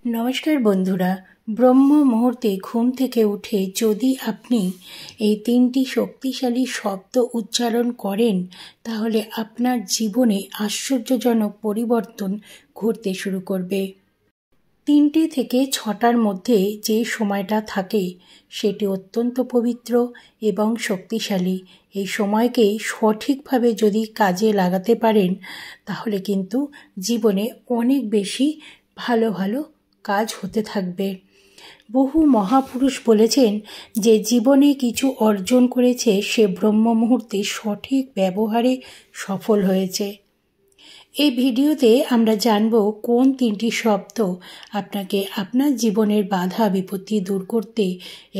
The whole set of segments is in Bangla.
নমস্কার বন্ধুরা, ব্রহ্ম মুহূর্তে ঘুম থেকে উঠে যদি আপনি এই 3টি শক্তিশালী শব্দ উচ্চারণ করেন তাহলে আপনার জীবনে আশ্চর্যজনক পরিবর্তন ঘটতে শুরু করবে। 3টে থেকে 6টার মধ্যে যে সময়টা থাকে সেটি অত্যন্ত পবিত্র এবং শক্তিশালী। এই সময়কে সঠিকভাবে যদি কাজে লাগাতে পারেন তাহলে কিন্তু জীবনে অনেক বেশি ভালো ভালো কাজ হতে থাকবে। বহু মহাপুরুষ বলেছেন যে জীবনে কিছু অর্জন করেছে সে ব্রহ্ম মুহূর্তে সঠিক ব্যবহারে সফল হয়েছে। এই ভিডিওতে আমরা জানব কোন 3টি শব্দ আপনাকে আপনার জীবনের বাধা বিপত্তি দূর করতে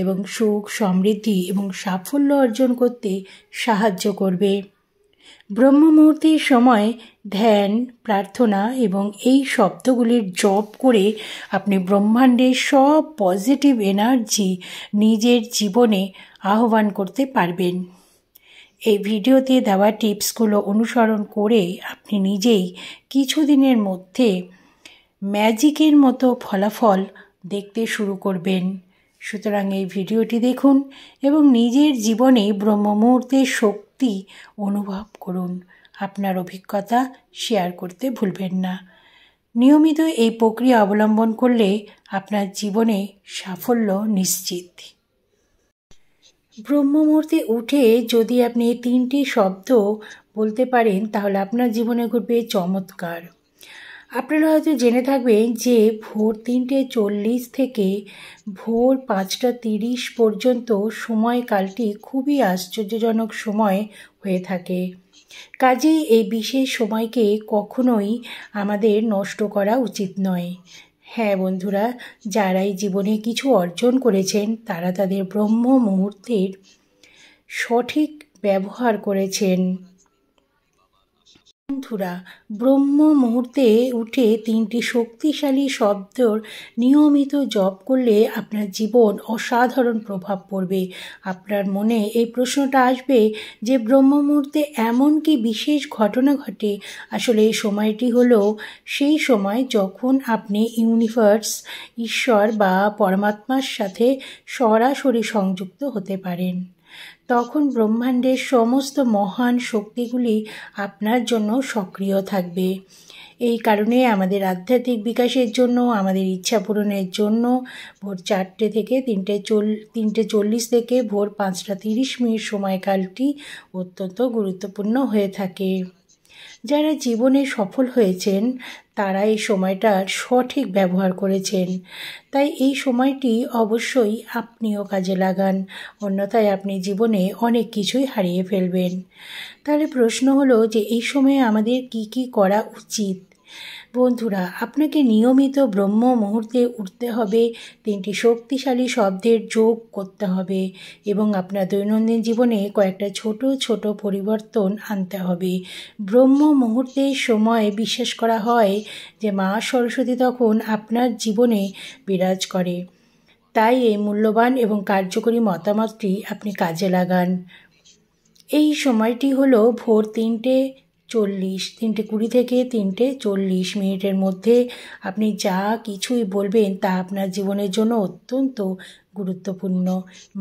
এবং সুখ সমৃদ্ধি এবং সাফল্য অর্জন করতে সাহায্য করবে। ব্রহ্ম মুহূর্তের সময় ধ্যান, প্রার্থনা এবং এই শব্দগুলির জপ করে আপনি ব্রহ্মাণ্ডের সব পজিটিভ এনার্জি নিজের জীবনে আহ্বান করতে পারবেন। এই ভিডিওতে দেওয়া টিপসগুলো অনুসরণ করে আপনি নিজেই কিছুদিনের মধ্যে ম্যাজিকের মতো ফলাফল দেখতে শুরু করবেন। সুতরাং এই ভিডিওটি দেখুন এবং নিজের জীবনে ব্রহ্ম মুহূর্তের শক্তি অনুভব করুন। আপনার অভিজ্ঞতা শেয়ার করতে ভুলবেন না। নিয়মিত এই প্রক্রিয়া অবলম্বন করলে আপনার জীবনে সাফল্য নিশ্চিত। ব্রহ্ম মুহূর্তে উঠে যদি আপনি এই 3টি শব্দ বলতে পারেন তাহলে আপনার জীবনে ঘটবে চমৎকার। আপনারা হয়তো জেনে থাকবেন যে ভোর 3:40 থেকে ভোর 5:30 পর্যন্ত সময়কালটি খুবই আশ্চর্যজনক সময় হয়ে থাকে। কাজেই এই বিশেষ সময়কে কখনোই আমাদের নষ্ট করা উচিত নয়। হ্যাঁ বন্ধুরা, যারাই জীবনে কিছু অর্জন করেছেন তারা তাদের ব্রহ্ম মুহূর্তের সঠিক ব্যবহার করেছেন। বন্ধুরা, ব্রহ্ম মুহূর্তে উঠে 3টি শক্তিশালী শব্দর নিয়মিত জপ করলে আপনার জীবন অসাধারণ প্রভাব পড়বে। আপনার মনে এই প্রশ্নটা আসবে যে ব্রহ্ম মুহূর্তে এমন কি বিশেষ ঘটনা ঘটে? আসলে এই সময়টি হলো সেই সময় যখন আপনি ইউনিভার্স, ঈশ্বর বা পরমাত্মার সাথে সরাসরি সংযুক্ত হতে পারেন। তখন ব্রহ্মাণ্ডের সমস্ত মহান শক্তিগুলি আপনার জন্য সক্রিয় থাকবে। এই কারণে আমাদের আধ্যাত্মিক বিকাশের জন্য, আমাদের ইচ্ছা পূরণের জন্য ভোর 4টে থেকে 3:40 থেকে ভোর 5:30 সময়কালটি অত্যন্ত গুরুত্বপূর্ণ হয়ে থাকে। যারা জীবনে সফল হয়েছেন তারা এই সময়টার সঠিক ব্যবহার করেছেন। তাই এই সময়টি অবশ্যই আপনিও কাজে লাগান, অন্যথায় আপনি জীবনে অনেক কিছুই হারিয়ে ফেলবেন। তাহলে প্রশ্ন হলো যে এই সময়ে আমাদের কি করা উচিত? বন্ধুরা, আপনাকে নিয়মিত ব্রহ্ম মুহূর্তে উঠতে হবে, 3টি শক্তিশালী শব্দের যোগ করতে হবে এবং আপনার দৈনন্দিন জীবনে কয়েকটা ছোট ছোট পরিবর্তন আনতে হবে। ব্রহ্ম মুহূর্তের সময় বিশ্বাস করা হয় যে মা সরস্বতী তখন আপনার জীবনে বিরাজ করে। তাই এই মূল্যবান এবং কার্যকরী মতামতটি আপনি কাজে লাগান। এই সময়টি হলো ভোর 3:20 থেকে 3:40 মধ্যে আপনি যা কিছুই বলবেন তা আপনার জীবনের জন্য অত্যন্ত গুরুত্বপূর্ণ।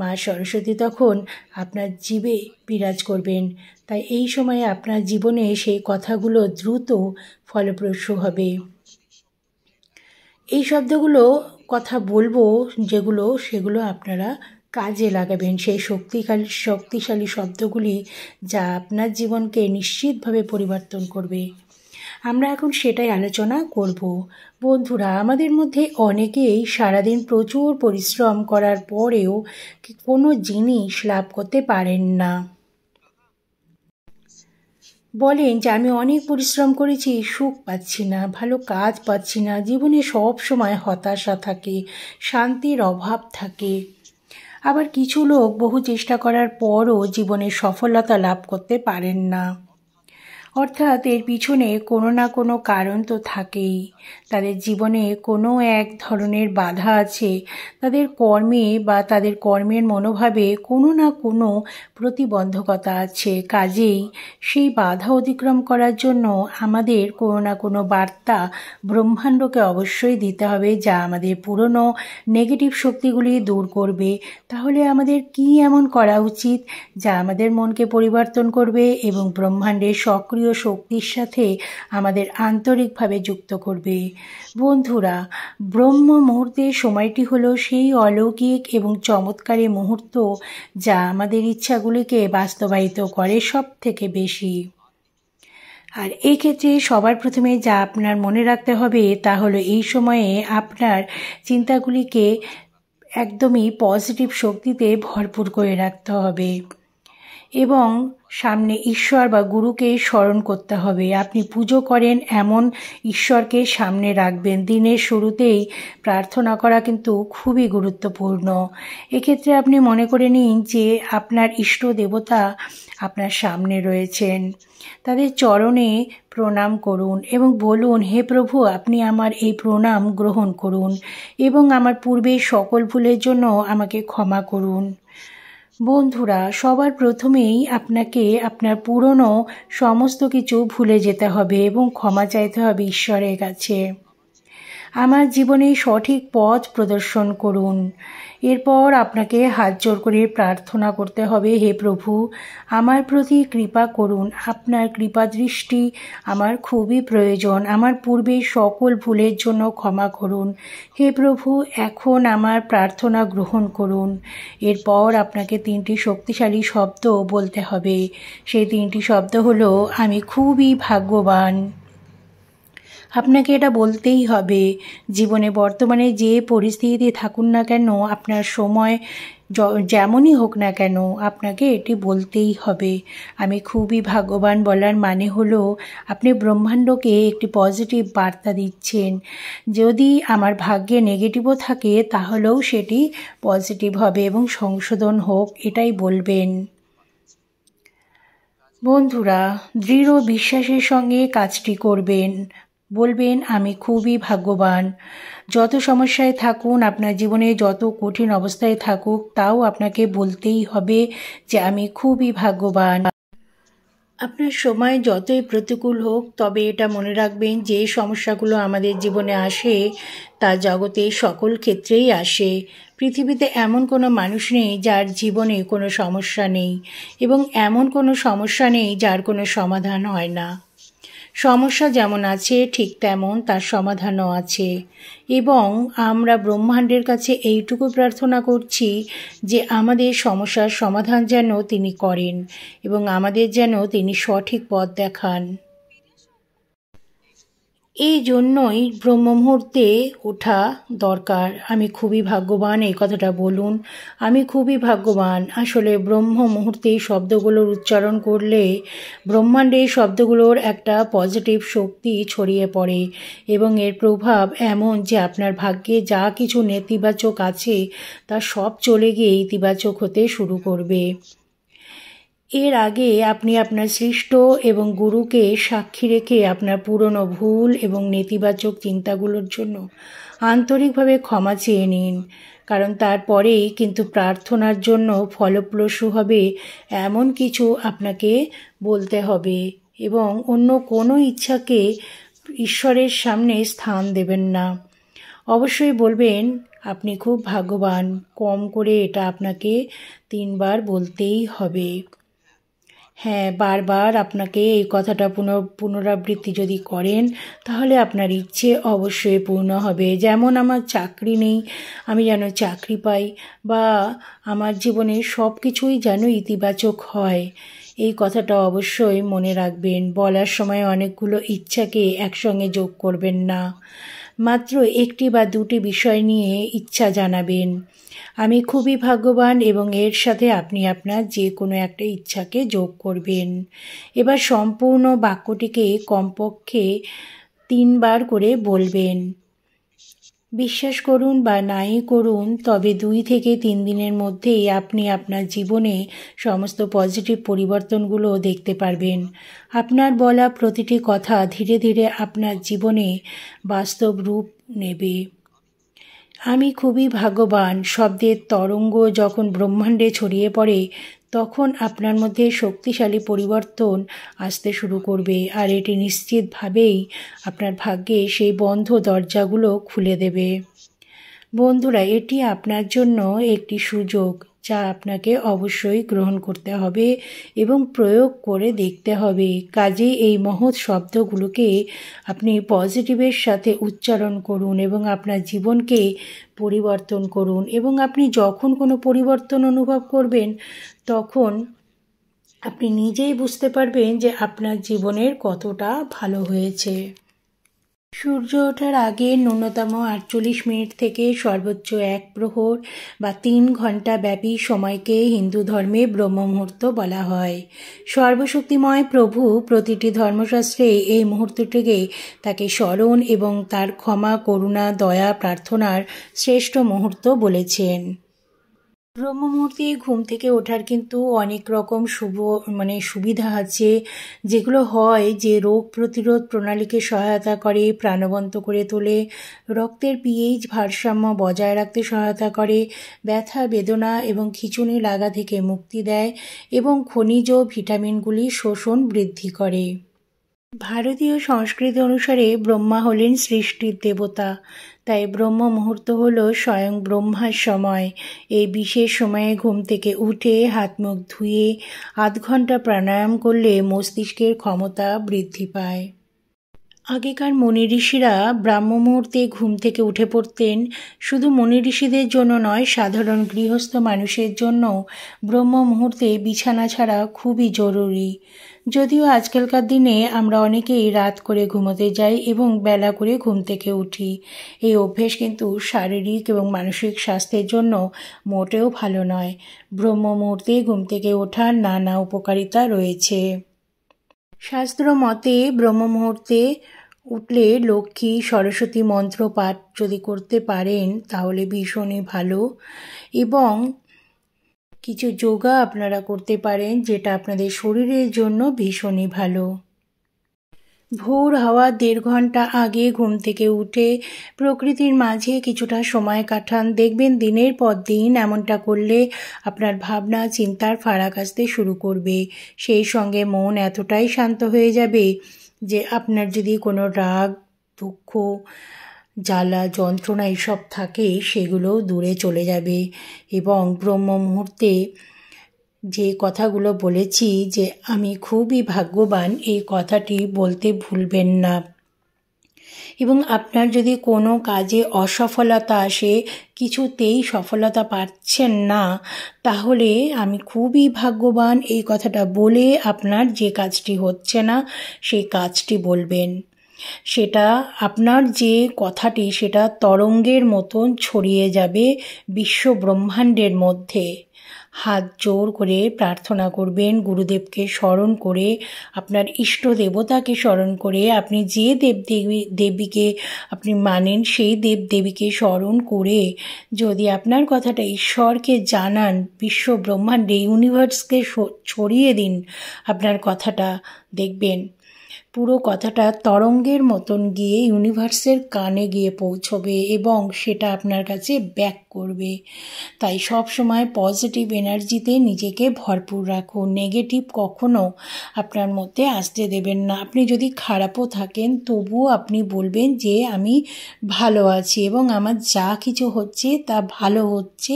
মা সরস্বতী তখন আপনার জীবে বিরাজ করবেন। তাই এই সময়ে আপনার জীবনে সেই কথাগুলো দ্রুত ফলপ্রসূ হবে। এই শব্দগুলো কথা বলবো সেগুলো আপনারা কাজে লাগাবেন, সেই শক্তিশালী শব্দগুলি যা আপনার জীবনকে নিশ্চিতভাবে পরিবর্তন করবে। আমরা এখন সেটাই আলোচনা করব। বন্ধুরা, আমাদের মধ্যে অনেকেই সারাদিন প্রচুর পরিশ্রম করার পরেও কোনো জিনিস লাভ করতে পারেন না। বলেন যে আমি অনেক পরিশ্রম করেছি, সুখ পাচ্ছি না, ভালো কাজ পাচ্ছি না, জীবনে সব সময় হতাশা থাকে, শান্তির অভাব থাকে। আবার কিছু লোক বহু চেষ্টা করার পরও জীবনে সফলতা লাভ করতে পারেন না। অর্থাৎ এর পিছনে কোনো না কোনো কারণ তো থাকেই। তাদের জীবনে কোনো এক ধরনের বাধা আছে, তাদের কর্মে বা তাদের কর্মের মনোভাবে কোনো না কোনো প্রতিবন্ধকতা আছে। কাজেই সেই বাধা অতিক্রম করার জন্য আমাদের কোনো না কোনো বার্তা ব্রহ্মাণ্ডকে অবশ্যই দিতে হবে, যা আমাদের পুরনো নেগেটিভ শক্তিগুলি দূর করবে। তাহলে আমাদের কি এমন করা উচিত যা আমাদের মনকে পরিবর্তন করবে এবং ব্রহ্মাণ্ডের সক্রিয় শক্তির সাথে আমাদের আন্তরিকভাবে যুক্ত করবে? বন্ধুরা, ব্রহ্ম মুহূর্তের সময়টি হলো সেই অলৌকিক এবং চমৎকারী মুহূর্ত যা আমাদের ইচ্ছাগুলিকে বাস্তবায়িত করে সব থেকে বেশি। আর এক্ষেত্রে সবার প্রথমে যা আপনার মনে রাখতে হবে তা হলো এই সময়ে আপনার চিন্তাগুলিকে একদমই পজিটিভ শক্তিতে ভরপুর করে রাখতে হবে এবং সামনে ঈশ্বর বা গুরুকে স্মরণ করতে হবে। আপনি পুজো করেন এমন ঈশ্বরকে সামনে রাখবেন। দিনের শুরুতেই প্রার্থনা করা কিন্তু খুবই গুরুত্বপূর্ণ। এক্ষেত্রে আপনি মনে করে নিন যে আপনার ইষ্ট দেবতা আপনার সামনে রয়েছেন। তাদের চরণে প্রণাম করুন এবং বলুন, হে প্রভু, আপনি আমার এই প্রণাম গ্রহণ করুন এবং আমার পূর্বের সকল ভুলের জন্য আমাকে ক্ষমা করুন। বন্ধুরা, সবার প্রথমেই আপনাকে আপনার পুরনো সমস্ত কিছু ভুলে যেতে হবে এবং ক্ষমা চাইতে হবে ঈশ্বরের কাছে। আমার জীবনে সঠিক পথ প্রদর্শন করুন। এরপর আপনাকে হাত জোড় করে প্রার্থনা করতে হবে, হে প্রভু, আমার প্রতি কৃপা করুন। আপনার কৃপা দৃষ্টি আমার খুবই প্রয়োজন। আমার পূর্বের সকল ভুলের জন্য ক্ষমা করুন। হে প্রভু, এখন আমার প্রার্থনা গ্রহণ করুন। এরপর আপনাকে 3টি শক্তিশালী শব্দ বলতে হবে। সেই 3টি শব্দ হলো, আমি খুবই ভাগ্যবান। আপনাকে এটা বলতেই হবে। জীবনে বর্তমানে যে পরিস্থিতিতে থাকুন না কেন, আপনার সময় যেমনই হোক না কেন, আপনাকে এটি বলতেই হবে। আমি খুবই ভাগ্যবান বলার মানে হলো আপনি ব্রহ্মাণ্ডকে একটি পজিটিভ বার্তা দিচ্ছেন। যদি আমার ভাগ্যে নেগেটিভও থাকে তাহলেও সেটি পজিটিভ হবে এবং সংশোধন হোক, এটাই বলবেন। বন্ধুরা, দৃঢ় বিশ্বাসের সঙ্গে কাজটি করবেন। বলবেন, আমি খুবই ভাগ্যবান। যত সমস্যায় থাকুন, আপনার জীবনে যত কঠিন অবস্থায় থাকুক, তাও আপনাকে বলতেই হবে যে আমি খুবই ভাগ্যবান। আপনার সময় যতই প্রতিকূল হোক, তবে এটা মনে রাখবেন যে সমস্যাগুলো আমাদের জীবনে আসে তা জগতের সকল ক্ষেত্রেই আসে। পৃথিবীতে এমন কোনো মানুষ নেই যার জীবনে কোনো সমস্যা নেই এবং এমন কোনো সমস্যা নেই যার কোনো সমাধান হয় না। সমস্যা যেমন আছে ঠিক তেমন তার সমাধানও আছে এবং আমরা ব্রহ্মাণ্ডের কাছে এইটুকু প্রার্থনা করছি যে আমাদের সমস্যার সমাধান যেন তিনি করেন এবং আমাদের যেন তিনি সঠিক পথ দেখান। এই জন্যই ব্রহ্ম মুহূর্তে ওঠা দরকার। আমি খুবই ভাগ্যবান, এই কথাটা বলুন। আমি খুবই ভাগ্যবান। আসলে ব্রহ্ম মুহূর্তে এই শব্দগুলোর উচ্চারণ করলে ব্রহ্মাণ্ডে এই শব্দগুলোর একটা পজিটিভ শক্তি ছড়িয়ে পড়ে এবং এর প্রভাব এমন যে আপনার ভাগ্যে যা কিছু নেতিবাচক আছে তা সব চলে গিয়ে ইতিবাচক হতে শুরু করবে। এর আগে আপনি আপনার সৃষ্ট এবং গুরুকে সাক্ষী রেখে আপনার পুরনো ভুল এবং নেতিবাচক চিন্তাগুলোর জন্য আন্তরিকভাবে ক্ষমা চেয়ে নিন, কারণ তারপরেই কিন্তু প্রার্থনার জন্য ফলপ্রসূ হবে এমন কিছু আপনাকে বলতে হবে এবং অন্য কোনো ইচ্ছাকে ঈশ্বরের সামনে স্থান দেবেন না। অবশ্যই বলবেন, আপনি খুব ভাগ্যবান। কম করে এটা আপনাকে 3 বার বলতেই হবে। হ্যাঁ, বারবার আপনাকে এই কথাটা পুনরাবৃত্তি যদি করেন তাহলে আপনার ইচ্ছে অবশ্যই পূর্ণ হবে। যেমন আমার চাকরি নেই, আমি যেন চাকরি পাই, বা আমার জীবনে সব কিছুই যেন ইতিবাচক হয়, এই কথাটা অবশ্যই মনে রাখবেন। বলার সময় অনেকগুলো ইচ্ছাকে একসঙ্গে যোগ করবেন না। মাত্র 1টি বা 2টি বিষয় নিয়ে ইচ্ছা জানাবেন। আমি খুবই ভাগ্যবান এবং এর সাথে আপনি আপনার যে কোনো একটা ইচ্ছাকে যোগ করবেন। এবার সম্পূর্ণ বাক্যটিকে কমপক্ষে 3 বার করে বলবেন। বিশ্বাস করুন বা নাই করুন, তবে 2 থেকে 3 দিনের মধ্যেই আপনি আপনার জীবনে সমস্ত পজিটিভ পরিবর্তনগুলো দেখতে পারবেন। আপনার বলা প্রতিটি কথা ধীরে ধীরে আপনার জীবনে বাস্তব রূপ নেবে। আমি খুবই ভাগ্যবান শব্দের তরঙ্গ যখন ব্রহ্মাণ্ডে ছড়িয়ে পড়ে তখন আপনার মধ্যে শক্তিশালী পরিবর্তন আসতে শুরু করবে, আর এটি নিশ্চিতভাবেই আপনার ভাগ্যে সেই বন্ধ দরজাগুলো খুলে দেবে। বন্ধুরা, এটি আপনার জন্য একটি সুযোগ যা আপনাকে অবশ্যই গ্রহণ করতে হবে এবং প্রয়োগ করে দেখতে হবে। কাজেই এই মহৎ শব্দগুলোকে আপনি পজিটিভের সাথে উচ্চারণ করুন এবং আপনার জীবনকে পরিবর্তন করুন। এবং আপনি যখন কোনো পরিবর্তন অনুভব করবেন তখন আপনি নিজেই বুঝতে পারবেন যে আপনার জীবনের কতটা ভালো হয়েছে। সূর্য ওঠার আগে ন্যূনতম 48 মিনিট থেকে সর্বোচ্চ 1 প্রহর বা 3 ঘণ্টা ব্যাপী সময়কে হিন্দু ধর্মে ব্রহ্ম মুহূর্ত বলা হয়। সর্বশক্তিময় প্রভু প্রতিটি ধর্মশাস্ত্রে এই মুহূর্তটিকে তাকে স্মরণ এবং তার ক্ষমা, করুণা, দয়া প্রার্থনার শ্রেষ্ঠ মুহূর্ত বলেছেন। ব্রহ্ম মুহূর্তে ঘুম থেকে ওঠার কিন্তু অনেক রকম সুবিধা আছে, যেগুলো হয় যে রোগ প্রতিরোধ প্রণালীকে সহায়তা করে, প্রাণবন্ত করে তোলে, রক্তের পিএইচ ভারসাম্য বজায় রাখতে সহায়তা করে, ব্যথা, বেদনা এবং খিঁচুনি লাগা থেকে মুক্তি দেয় এবং খনিজ ও ভিটামিনগুলি শোষণ বৃদ্ধি করে। ভারতীয় সংস্কৃতি অনুসারে ব্রহ্মা হলেন সৃষ্টির দেবতা, তাই ব্রহ্ম মুহূর্ত হল স্বয়ং ব্রহ্মার সময়। এই বিশেষ সময়ে ঘুম থেকে উঠে হাত মুখ ধুয়ে 8 ঘণ্টা প্রাণায়াম করলে মস্তিষ্কের ক্ষমতা বৃদ্ধি পায়। আগেকার মুনি ঋষিরা ব্রাহ্ম মুহূর্তে ঘুম থেকে উঠে পড়তেন। শুধু মুনি ঋষিদের জন্য নয়, সাধারণ গৃহস্থ মানুষের জন্য ব্রহ্ম মুহূর্তে বিছানা ছাড়া খুবই জরুরি। যদিও আজকালকার দিনে আমরা অনেকেই রাত করে ঘুমোতে যাই এবং বেলা করে ঘুম থেকে উঠি। এই অভ্যেস কিন্তু শারীরিক এবং মানসিক স্বাস্থ্যের জন্য মোটেও ভালো নয়। ব্রহ্ম মুহূর্তে ঘুম থেকে ওঠার নানা উপকারিতা রয়েছে। শাস্ত্র মতে ব্রহ্ম মুহূর্তে উঠলে লক্ষ্মী সরস্বতী মন্ত্র পাঠ যদি করতে পারেন তাহলে ভীষণই ভালো, এবং কিছু যোগা আপনারা করতে পারেন যেটা আপনাদের শরীরের জন্য ভীষণই ভালো। ভোর হওয়ার 1.5 ঘণ্টা আগে ঘুম থেকে উঠে প্রকৃতির মাঝে কিছুটা সময় কাটান। দেখবেন দিনের পর দিন এমনটা করলে আপনার ভাবনা চিন্তার ফারাক আসতে শুরু করবে। সেই সঙ্গে মন এতটাই শান্ত হয়ে যাবে যে আপনার যদি কোনো রাগ, দুঃখ, জ্বালা, যন্ত্রণা এসব থাকে সেগুলো দূরে চলে যাবে। এবং ব্রহ্ম মুহূর্তে যে কথাগুলো বলেছি যে আমি খুবই ভাগ্যবান, এই কথাটি বলতে ভুলবেন না। এবং আপনার যদি কোনো কাজে অসফলতা আসে, কিছুতেই সফলতা পাচ্ছেন না, তাহলে আমি খুবই ভাগ্যবান এই কথাটা বলে আপনার যে কাজটি হচ্ছে না সেই কাজটি বলবেন। সেটা আপনার যে কথাটি সেটা তরঙ্গের মতন ছড়িয়ে যাবে বিশ্ব ব্রহ্মাণ্ডের মধ্যে। হাত জোর করে প্রার্থনা করবেন, গুরুদেবকে স্মরণ করে, আপনার ইষ্ট দেবতাকে স্মরণ করে, আপনি যে দেবীকে আপনি মানেন সেই দেবদেবীকে স্মরণ করে যদি আপনার কথাটা ঈশ্বরকে জানান, বিশ্ব ব্রহ্মাণ্ডে ইউনিভার্সকে ছড়িয়ে দিন আপনার কথাটা, দেখবেন পুরো কথাটা তরঙ্গের মতন গিয়ে ইউনিভার্সের কানে গিয়ে পৌঁছবে এবং সেটা আপনার কাছে ব্যাক করবে। তাই সব সময় পজিটিভ এনার্জিতে নিজেকে ভরপুর রাখুন। নেগেটিভ কখনো আপনার মধ্যে আসতে দেবেন না। আপনি যদি খারাপও থাকেন তবুও আপনি বলবেন যে আমি ভালো আছি এবং আমার যা কিছু হচ্ছে তা ভালো হচ্ছে,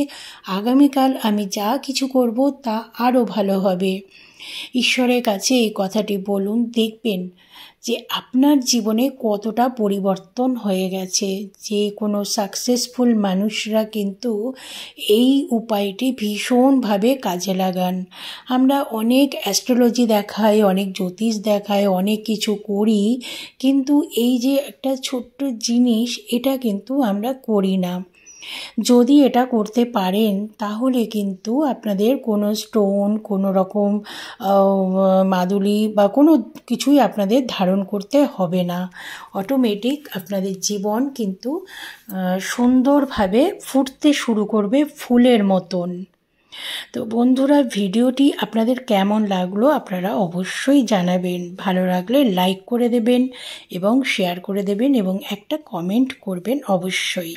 আগামীকাল আমি যা কিছু করব তা আরও ভালো হবে। ঈশ্বরের কাছে এই কথাটি বলুন, দেখবেন যে আপনার জীবনে কতটা পরিবর্তন হয়ে গেছে। যে কোনো সাকসেসফুল মানুষরা কিন্তু এই উপায়টি ভীষণভাবে কাজে লাগান। আমরা অনেক অ্যাস্ট্রোলজি দেখাই, অনেক জ্যোতিষ দেখাই, অনেক কিছু করি, কিন্তু এই যে একটা ছোট্ট জিনিস এটা কিন্তু আমরা করি না। যদি এটা করতে পারেন তাহলে কিন্তু আপনাদের কোনো স্টোন, কোনো রকম মাদুলি বা কোনো কিছুই আপনাদের ধারণ করতে হবে না। অটোমেটিক আপনাদের জীবন কিন্তু সুন্দরভাবে ফুটতে শুরু করবে ফুলের মতন। তো বন্ধুরা, ভিডিওটি আপনাদের কেমন লাগলো আপনারা অবশ্যই জানাবেন। ভালো লাগলে লাইক করে দেবেন এবং শেয়ার করে দেবেন এবং একটা কমেন্ট করবেন অবশ্যই।